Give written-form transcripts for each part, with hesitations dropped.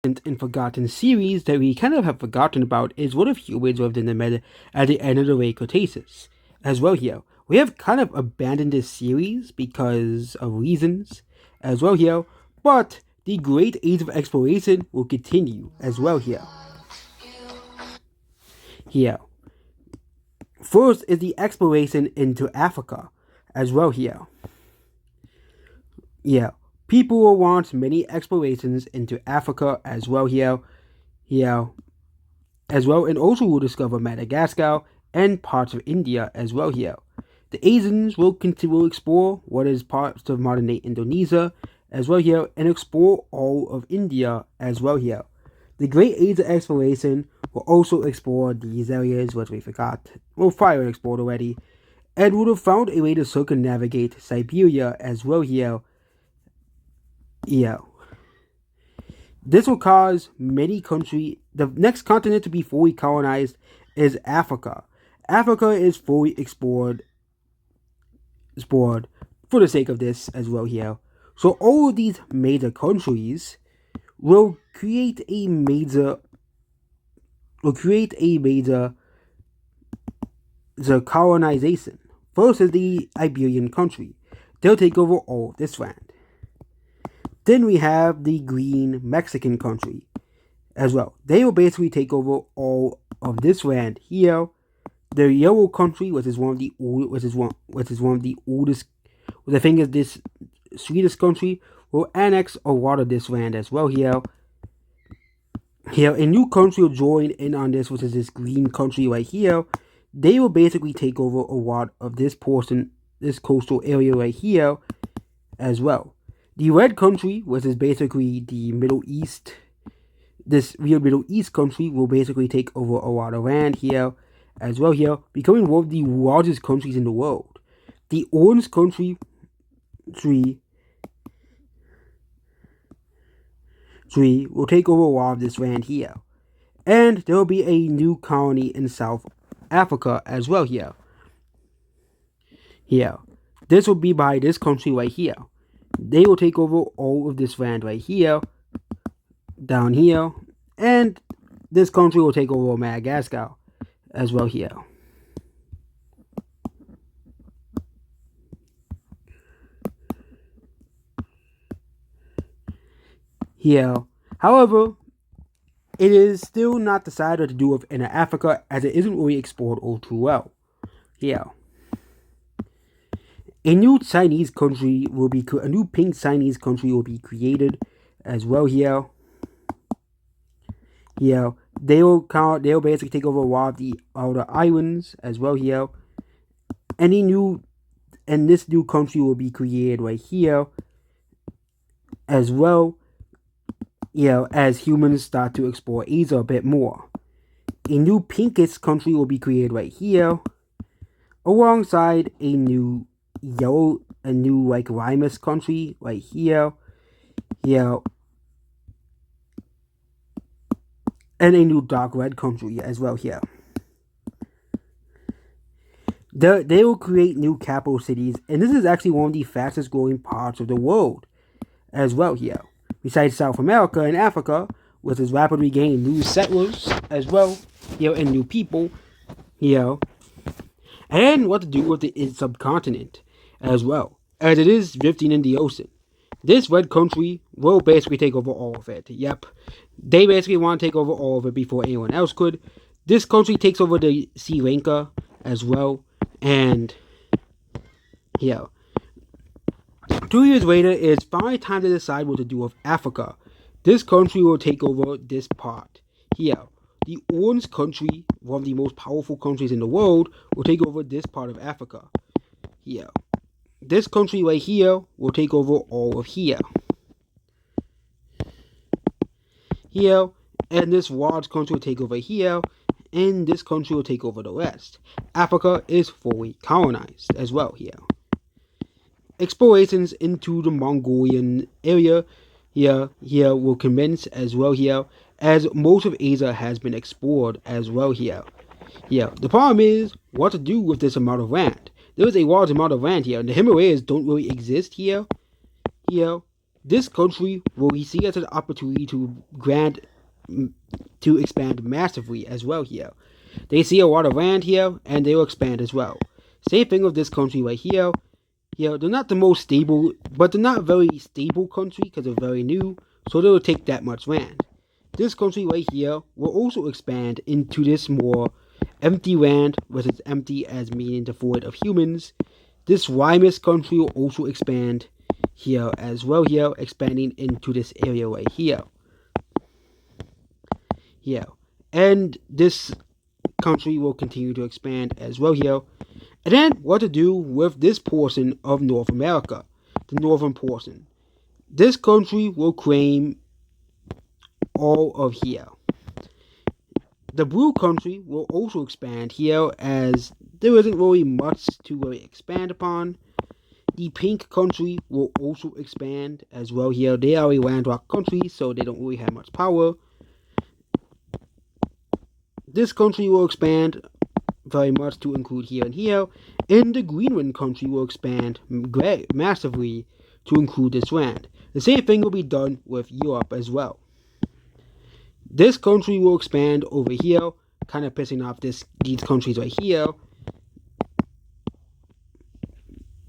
and forgotten series that we kind of have forgotten about is what if humans lived in the meta at the end of the late Cretaceous as well here. We have kind of abandoned this series because of reasons as well here, but the great age of exploration will continue as well here. Here. First is the exploration into Africa as well here. Yeah. People will want many explorations into Africa as well here. Here as well, and also will discover Madagascar and parts of India as well here. The Asians will continue to explore what is parts of modern day Indonesia as well here, and explore all of India as well here. The Great Age of Exploration will also explore these areas which we forgot, well, fire and explored already, and would have found a way to circumnavigate Siberia as well here. Yeah. This will cause many countries. The next continent to be fully colonized is Africa. Africa is fully explored for the sake of this as well here. So all of these major countries will create a major the colonization. First is the Iberian country. They'll take over all of this land. Then we have the green Mexican country as well. They will basically take over all of this land here. The yellow country, which is one of the oldest, the thing is this sweetest country, will annex a lot of this land as well here. Here, a new country will join in on this, which is this green country right here. They will basically take over a lot of this portion, this coastal area right here as well. The red country, which is basically the Middle East, this real Middle East country will basically take over a lot of land here as well here, becoming one of the largest countries in the world. The orange country tree will take over a lot of this land here. And there will be a new colony in South Africa as well here. Here. This will be by this country right here. They will take over all of this land right here, down here, and this country will take over Madagascar as well here. Here, however, it is still not decided to do with Inner Africa as it isn't really explored all too well. Here. A new Chinese country will be a new pink Chinese country will be created as well here. Here, they'll basically take over a lot of the outer islands as well here. This new country will be created right here as well. As humans start to explore Asia a bit more. A new pinkish country will be created right here, alongside a new limeous country right here, and a new dark red country as well here. They will create new capital cities, and this is actually one of the fastest growing parts of the world as well here. Besides South America and Africa, which is rapidly gaining new settlers as well here, and new people here, and what to do with the subcontinent as well, as it is drifting in the ocean. This red country will basically take over all of it. Yep. They basically want to take over all of it before anyone else could. This country takes over the Sri Lanka as well. And yeah. 2 years later, it's finally time to decide what to do with Africa. This country will take over this part. Here. The orange country, one of the most powerful countries in the world, will take over this part of Africa. Here. This country right here will take over all of here. Here, and this large country will take over here, and this country will take over the rest. Africa is fully colonized as well here. Explorations into the Mongolian area here will commence as well here, as most of Asia has been explored as well here. The problem is what to do with this amount of land. There is a large amount of land here, and the Himalayas don't really exist here. This country will see as an opportunity to expand massively as well here. They see a lot of land here, and they will expand as well. Same thing with this country right here. They're not the most stable, but they're not a very stable country because they're very new, so they will take that much land. This country right here will also expand into this more empty land, which is empty as meaning devoid of humans. This Wymus country will also expand here as well here, expanding into this area right here. Here. And this country will continue to expand as well here. And then what to do with this portion of North America, the northern portion. This country will claim all of here. The blue country will also expand here as there isn't really much to really expand upon. The pink country will also expand as well here. They are a landlocked country, so they don't really have much power. This country will expand very much to include here and here. And the Greenland country will expand massively to include this land. The same thing will be done with Europe as well. This country will expand over here, kind of pissing off these countries right here.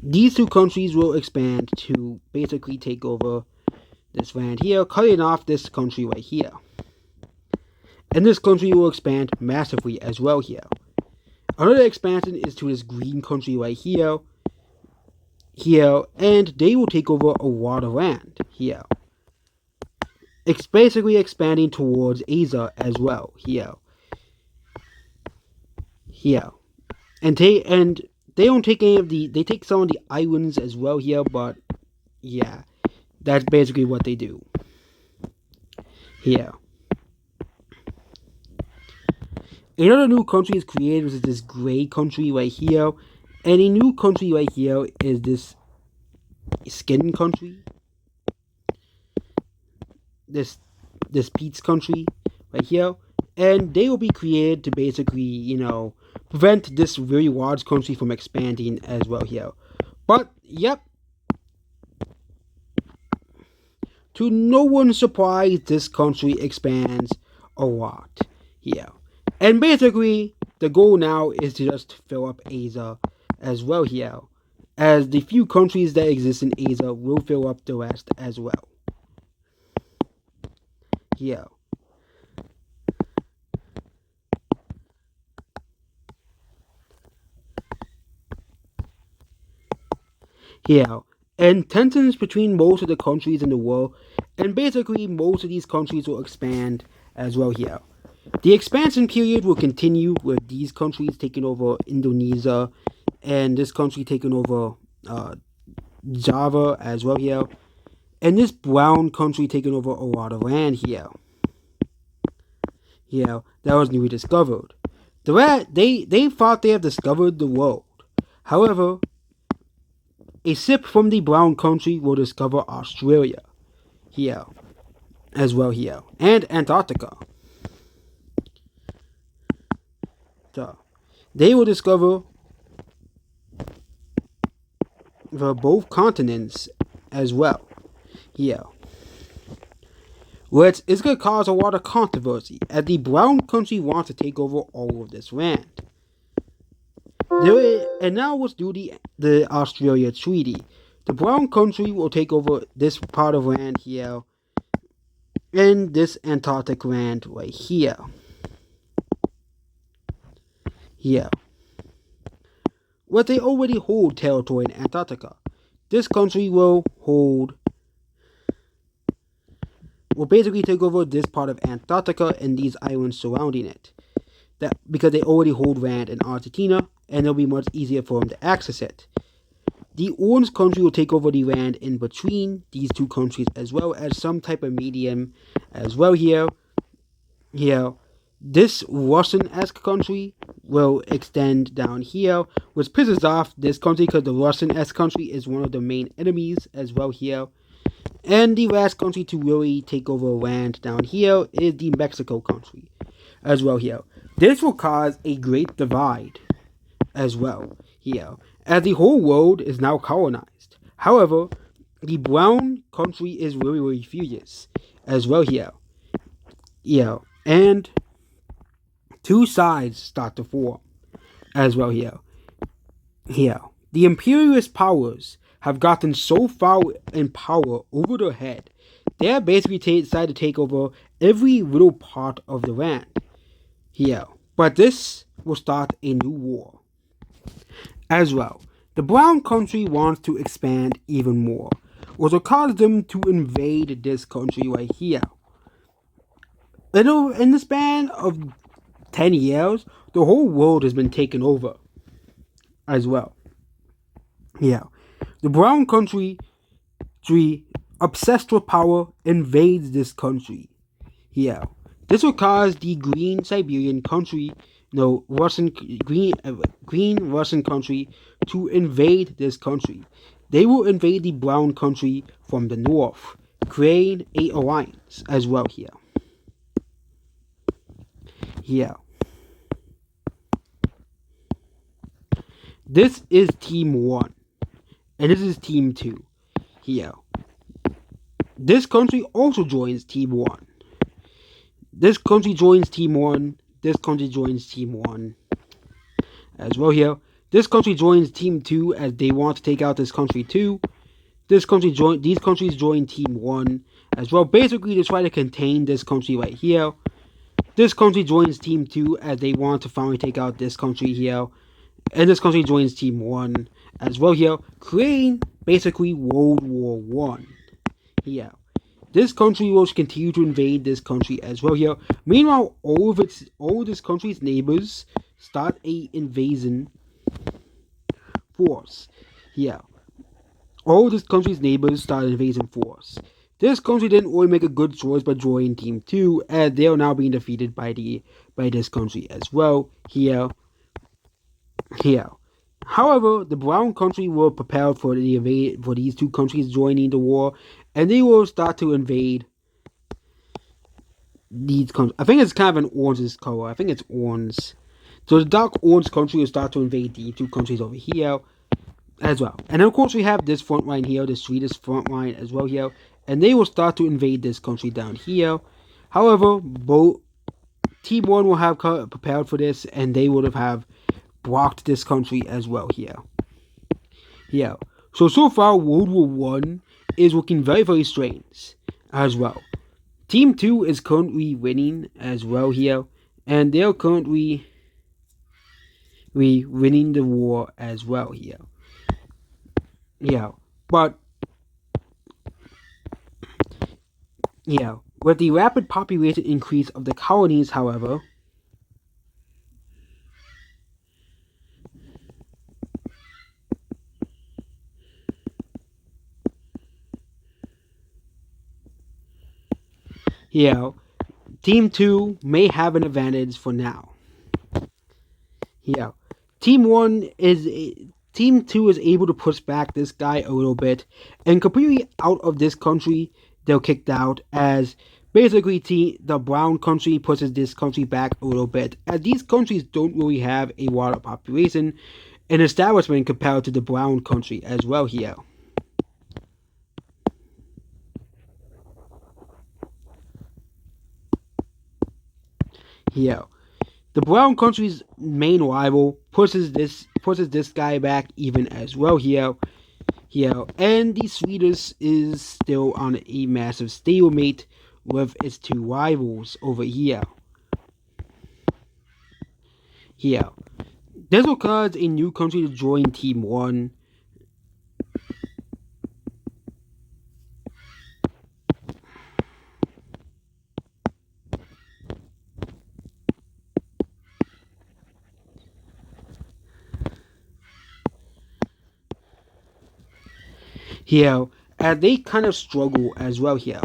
These two countries will expand to basically take over this land here, cutting off this country right here. And this country will expand massively as well here. Another expansion is to this green country right here, and they will take over a lot of land here. It's basically expanding towards Asia as well here. And they don't take they take some of the islands as well here, but yeah, that's basically what they do here. Another new country is created, which is this gray country right here. And a new country right here is this skin country. This peach country right here. And they will be created to basically, prevent this very large country from expanding as well here. But, yep. To no one's surprise, this country expands a lot here. And basically, the goal now is to just fill up Asia as well here, as the few countries that exist in Asia will fill up the rest as well. Here. And tensions between most of the countries in the world, and basically most of these countries will expand as well here. The expansion period will continue with these countries taking over Indonesia and this country taking over Java as well here. And this brown country taking over a lot of land here. That was newly discovered. They thought they had discovered the world. However, a ship from the brown country will discover Australia here as well here. And Antarctica. They will discover both continents as well here, which is going to cause a lot of controversy as the brown country wants to take over all of this land. And now let's do the Australia Treaty. The brown country will take over this part of land here and this Antarctic land right here. But they already hold territory in Antarctica. This country will basically take over this part of Antarctica and these islands surrounding it. Because they already hold land in Argentina, and it'll be much easier for them to access it. The orange country will take over the land in between these two countries, as well as some type of medium as well here. This Russian-esque country will extend down here, which pisses off this country because the Russian-esque country is one of the main enemies as well here. And the last country to really take over land down here is the Mexico country as well here. This will cause a great divide as well here, as the whole world is now colonized. However, the brown country is really, really furious as well here. And two sides start to form as well here. The imperialist powers have gotten so far in power over their head, they have basically decided to take over every little part of the land. But this will start a new war as well. The brown country wants to expand even more, which will cause them to invade this country right here. In the span of 10 years, the whole world has been taken over as well. The brown country, obsessed with power, invades this country. This will cause the green Siberian country, no, Russian green Russian country to invade this country. They will invade the brown country from the north, creating an alliance as well here. This is Team 1, and this is Team 2. This country also joins Team 1. This country joins Team 1. This country joins Team 1 as well here. This country joins Team 2 as they want to take out this country too. These countries join Team 1 as well, basically to try to contain this country right here. This country joins Team 2 as they want to finally take out this country here. And this country joins Team 1 as well here, creating basically World War 1. This country will continue to invade this country as well here. Meanwhile, all of this country's neighbors start a invasion force. All this country's neighbors start an invasion force. This country didn't really make a good choice by joining Team 2, as they are now being defeated by this country as well. However, the brown country were prepared for these two countries joining the war, and they will start to invade these countries. I think it's kind of an orange color. I think it's orange. So the dark orange country will start to invade the two countries over here as well. And of course we have this front line here, the Swedish front line as well here, and they will start to invade this country down here. However, both Team 1 will have prepared for this, and they would have blocked this country as well here. So far World War 1 is looking very, very strange as well. Team 2 is currently winning as well here, and they're currently winning the war as well here. But with the rapid population increase of the colonies, however, Team 2 may have an advantage for now. Team 2 is able to push back this guy a little bit, and completely out of this country, they're kicked out, as basically the brown country pushes this country back a little bit, as these countries don't really have a lot of population and establishment compared to the brown country as well here. The brown country's main rival pushes this guy back even as well here. And the Swedish is still on a massive stalemate with its two rivals over here. This will cause a new country to join Team 1. And they kind of struggle as well here.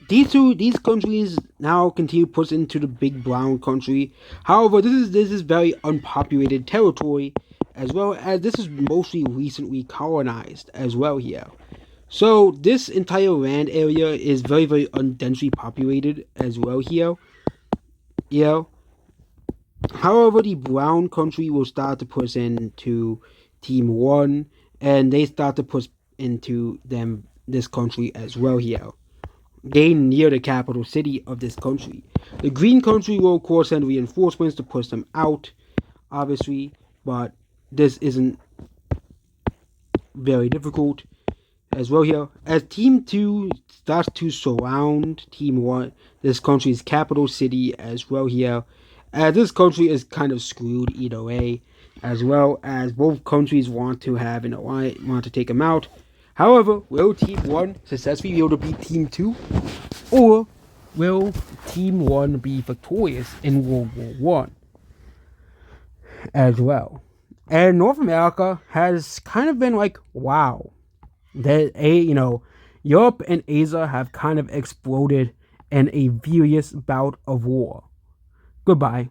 These countries now continue to push into the big brown country. However, this is very unpopulated territory, as well as this is mostly recently colonized as well here. So this entire land area is very, very undensely populated as well here. However, the brown country will start to push into Team 1, and they start to push into this country as well here. Gain near the capital city of this country. The green country will of course send reinforcements to push them out, obviously, but this isn't very difficult as well here. As Team 2 starts to surround Team 1, this country's capital city as well here. As this country is kind of screwed either way, as well as both countries want to have an alliance, want to take them out. However, will Team 1 successfully be able to beat Team 2? Or will Team 1 be victorious in World War I as well? And North America has kind of been like, wow, that Europe and Asia have kind of exploded in a furious bout of war. Goodbye.